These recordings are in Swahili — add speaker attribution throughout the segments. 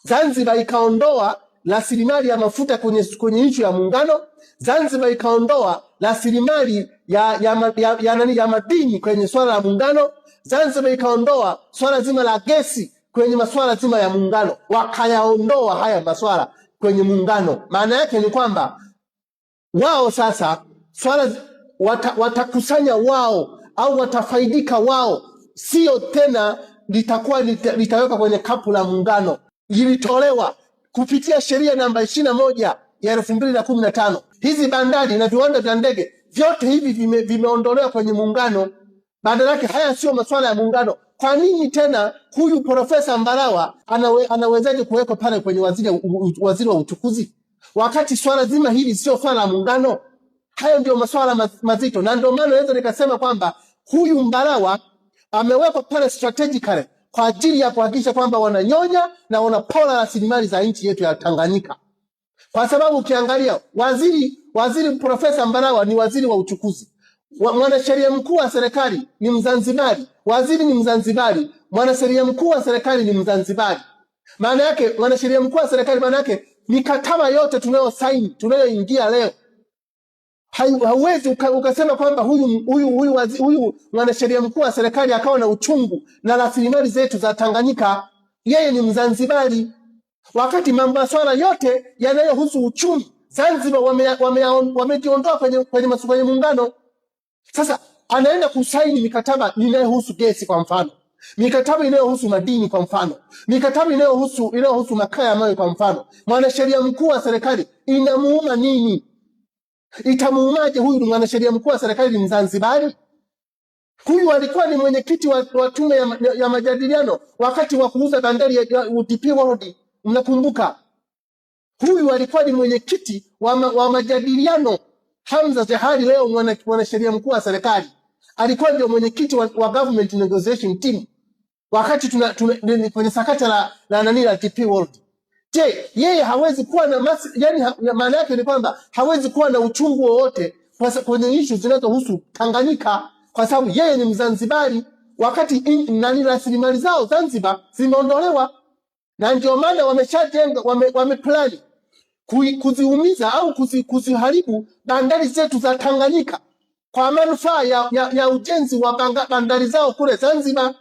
Speaker 1: Zanzibar ikaondoa rasilimali ya mafuta kwenye nchi ya muungano. Zanzibar ikaondoa rasilimali ya madini kwenye swala la muungano. Zanzibar ikaondoa swala zima la gesi kwenye masuala zima ya muungano. Wakayaondoa haya masuala kwenye muungano. Maana yake ni kwamba wao sasa swala watakusanya wao au watafaidika wao, sio tena litaweka kwenye kapu la muungano. Ilitolewa kupitia sheria namba 21 ya 2015. Hizi bandari na viwanda vya ndege vyote hivi vimeondolewa kwenye muungano. Badala yake haya sio masuala ya muungano. Kwa nini tena huyu Profesa Mbarawa anawezaje kuweka pale kwenye waziri wa uchukuzi, wakati swala zima hili sio swala la muungano? Hayo ndio masuala mazito, na ndio maana naweza nikasema kwamba huyu Mbarawa amewekwa pale strategically kwa ajili ya kuhakikisha kwamba wananyonya na wanapora rasilimali za nchi yetu ya Tanganyika. Kwa sababu ukiangalia waziri Profesa Mbarawa ni waziri wa uchukuzi, mwanasheria mkuu wa serikali ni Mzanzibari, waziri ni Mzanzibari, mwanasheria mkuu wa serikali ni Mzanzibari. Maana yake mwanasheria mkuu wa serikali, maana yake mikataba yote tunayoingia leo, hauwezi ukasema kwamba huyu mwanasheria mkuu wa serikali akawa na uchungu na rasilimali zetu za Tanganyika. Yeye ni Mzanzibari, wakati mambo swala yote yanayohusu uchumi Zanzibar wamejiondoa kwenye muungano. Sasa anaenda kusaini mikataba inayohusu gesi kwa mfano, mikataba inayohusu madini kwa mfano, mikataba inayohusu makaa ya mawe kwa mfano. Mwanasheria mkuu wa serikali inamuuma nini? Itamuumaje? Huyu mwanasheria mkuu wa serikali ni Mzanzibari. Huyu alikuwa ni mwenyekiti wa tume ya majadiliano wakati wa kuuza bandari ya DP World, mnakumbuka? Huyu alikuwa ni mwenyekiti wa majadiliano. Hamza Jahari leo mwanasheria mkuu wa serikali alikuwa ndio mwenyekiti wa government negotiation team wakati kwenye sakata la DP World. Je, yeye hawezi kuwa na maana yake ni kwamba hawezi kuwa na uchungu wowote kwenye issue zinazohusu Tanganyika kwa sababu yeye ni Mzanzibari, wakati rasilimali zao Zanzibar zimeondolewa. Na ndio maana wameshajenga wameplani kuziumiza au kuziharibu bandari zetu za Tanganyika kwa manufaa ya ujenzi wa bandari zao kule Zanzibar,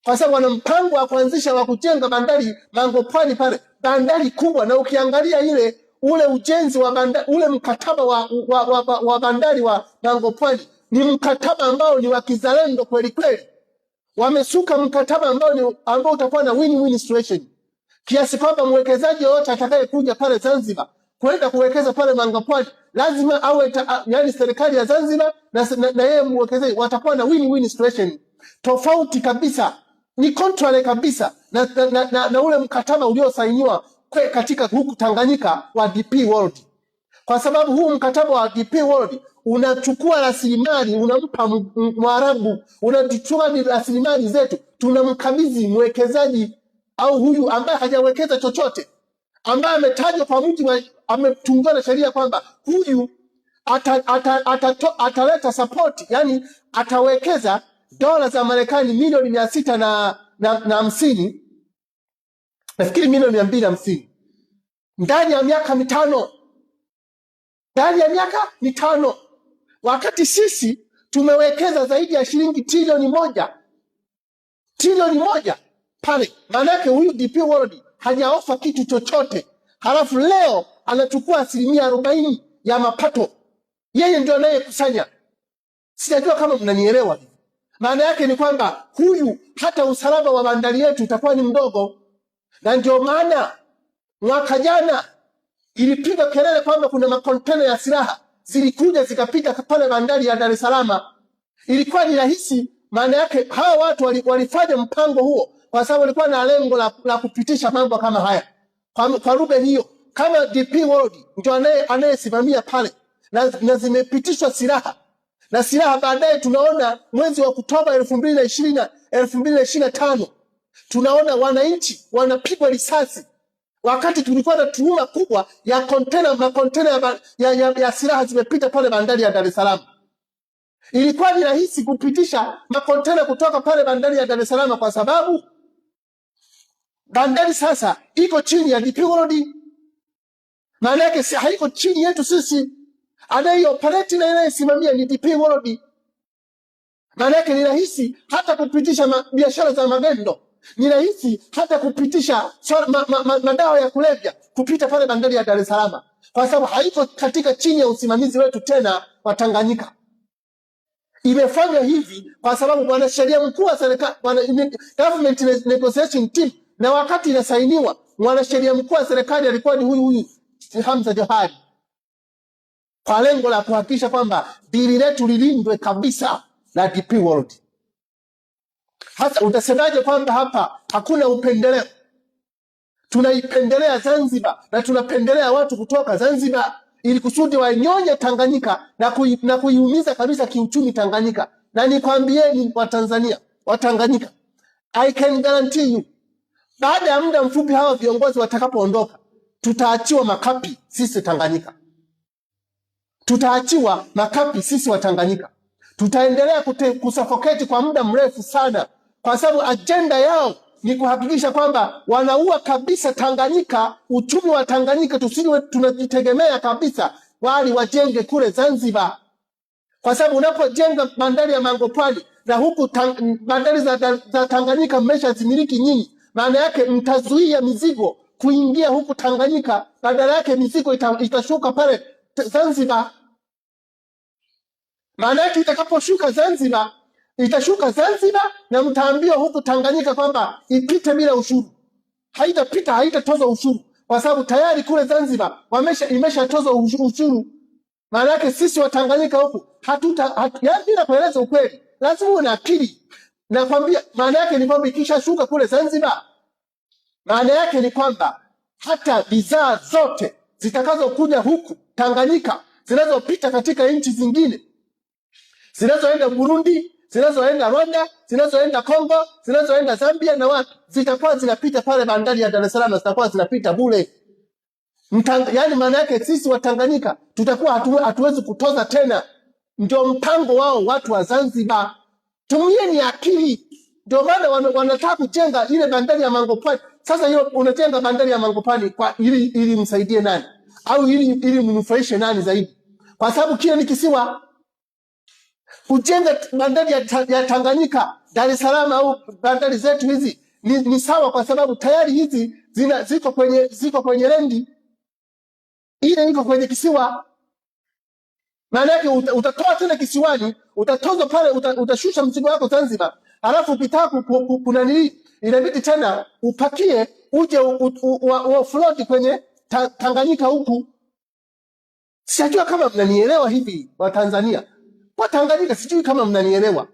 Speaker 1: kwa sababu wana mpango wa kuanzisha wa kujenga bandari Mangopwani pale, bandari kubwa. Na ukiangalia ule ujenzi wa bandari, ule mkataba wa bandari wa Mangopwani ni mkataba ambao ni wa kizalendo kweli kweli. Wamesuka mkataba ambao utakuwa na win-win situation, kiasi kwamba mwekezaji yote atakayekuja pale Zanzibar kwenda kuwekeza pale Mangopwani lazima awe yani serikali ya Zanzibar na yeye mwekezaji watakuwa na win-win situation tofauti kabisa, ni contrary kabisa na ule mkataba uliosainiwa katika huku Tanganyika wa DP World. Kwa sababu huu mkataba wa DP World unachukua rasilimali, unampa Mwarabu, unachukua rasilimali zetu, tunamkabidhi mwekezaji au huyu ambaye hajawekeza chochote, ambaye ametajwa kwa mujibu ametungiwa na sheria kwamba huyu ataleta support, yani atawekeza dola za Marekani milioni 650, nafikiri milioni 250 ndani ya miaka mitano. Ndani ya miaka mitano, wakati sisi tumewekeza zaidi ya shilingi trilioni moja pale. Maana yake huyu DP World hajaofa kitu chochote, halafu leo anachukua 40% ya mapato, yeye ndio anayekusanya. Sijajua kama mnanielewa. Maana yake ni kwamba huyu hata usalama wa bandari yetu utakuwa ni mdogo. Na ndio maana mwaka jana ilipiga kelele kwamba kuna makontena ya silaha zilikuja zikapita pale bandari ya Dar es Salaam. Ilikuwa ni rahisi, maana yake hawa watu walifanya mpango huo kwa sababu walikuwa na lengo la kupitisha mambo kama haya. Kwa lugha hiyo, kama DP World ndio anayesimamia pale na zimepitishwa silaha, na silaha baadaye tunaona mwezi wa Oktoba 2025 tunaona wananchi wanapigwa risasi, wakati tulikuwa na tuhuma kubwa ya makontena ya silaha zimepita pale bandari ya Dar es Salaam. Ilikuwa ni rahisi kupitisha makontena kutoka pale bandari ya Dar es Salaam kwa sababu Bandari sasa iko chini ya DP World. Maana yake si haiko chini yetu sisi. Anayeoperate na anayesimamia ni DP World. Maana yake ni rahisi hata kupitisha biashara za magendo. Ni rahisi hata kupitisha madawa ya kulevya kupita pale bandari ya Dar es Salaam. Kwa sababu haiko katika chini ya usimamizi wetu tena wa Tanganyika. Imefanya hivi kwa sababu mwanasheria mkuu wa serikali, government negotiation team, na wakati inasainiwa mwanasheria mkuu wa serikali alikuwa ni huyu Hamza Johari, kwa lengo la kuhakikisha kwamba dili letu lilindwe kabisa na DP World. Hasa utasemaje kwamba hapa hakuna upendeleo? Tunaipendelea Zanzibar na tunapendelea watu kutoka Zanzibar ili kusudi wanyonye Tanganyika na kuiumiza kabisa kiuchumi Tanganyika. Na nikwambieni Watanzania, Watanganyika, I can guarantee you, baada ya muda mfupi hawa viongozi watakapoondoka, tutaachiwa makapi sisi Tanganyika. Tutaachiwa makapi sisi wa Tanganyika. Tutaendelea kusuffocate kwa muda mrefu sana, kwa sababu agenda yao ni kuhakikisha kwamba wanaua kabisa Tanganyika, uchumi wa Tanganyika tusiwe tunajitegemea kabisa, wali wajenge kule Zanzibar. Kwa sababu unapojenga bandari ya Mangopwani na huku bandari za Tanganyika mmeshazimiliki nyinyi, maana yake mtazuia mizigo kuingia huku Tanganyika, badala yake mizigo itashuka pale Zanzibar. Maana yake itakaposhuka Zanzibar, itashuka Zanzibar na mtaambiwa huku Tanganyika kwamba ipite bila ushuru. Haitapita, haitatoza ushuru kwa sababu tayari kule Zanzibar imeshatoza ushuru. Maana yake sisi wa Tanganyika huku yaani bila kueleza ukweli, lazima uwe na akili. Nakwambia maana yake ni kwamba ikishashuka kule Zanzibar, maana yake ni kwamba hata bidhaa zote zitakazokuja huku Tanganyika, zinazopita katika nchi zingine, zinazoenda Burundi, zinazoenda Rwanda, zinazoenda Kongo, zinazoenda Zambia na wapi, zitakuwa zinapita pale bandari ya Dar es Salaam, zitakuwa zinapita bure. Yaani maana yake sisi wa Tanganyika tutakuwa hatuwezi kutoza tena. Ndio mpango wao watu wa Zanzibar. Tumieni akili. Ndio maana wanataka kujenga ile bandari ya Mangopwani. Sasa hiyo unajenga bandari ya Mangopwani kwa ili msaidie nani? Au ili mnufaishe nani zaidi? Kwa sababu kile ni kisiwa. Kujenga bandari ya Tanganyika, Dar es Salaam au bandari zetu hizi ni sawa, kwa sababu tayari hizi ziko kwenye rendi. Ile iko kwenye kisiwa. Maana yake utatoa tena kisiwani, utatoza pale, utashusha mzigo wako Zanzibar. Alafu ukitaka kuna nini, inabidi tena upakie uje float kwenye Tanganyika huku. Sijui kama mnanielewa hivi wa Tanzania. Wa Tanganyika sijui kama mnanielewa.